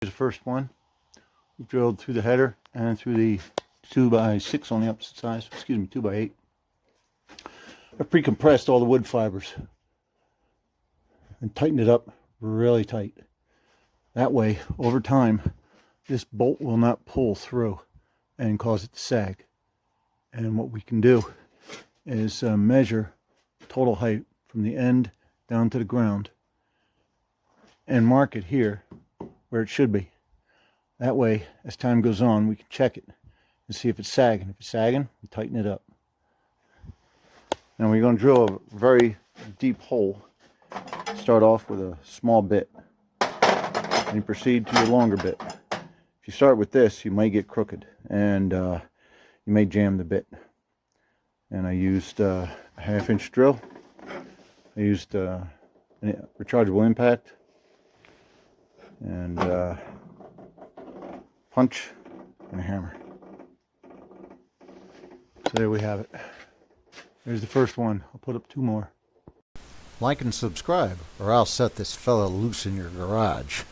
The first one. We drilled through the header and through the 2x6 on the opposite side. Excuse me, 2x8. I pre-compressed all the wood fibers and tightened it up really tight. That way, over time, this bolt will not pull through and cause it to sag. And what we can do is measure total height from the end down to the ground and mark it here where it should be. That way, as time goes on, we can check it and see if it's sagging. If it's sagging, we tighten it up. Now we're going to drill a very deep hole. Start off with a small bit and you proceed to your longer bit. If you start with this, you may get crooked and you may jam the bit. And I used a 1/2-inch drill. I used a rechargeable impact and punch and a hammer. So there we have it. There's the first one. I'll put up 2 more. Like and subscribe, or I'll set this fella loose in your garage.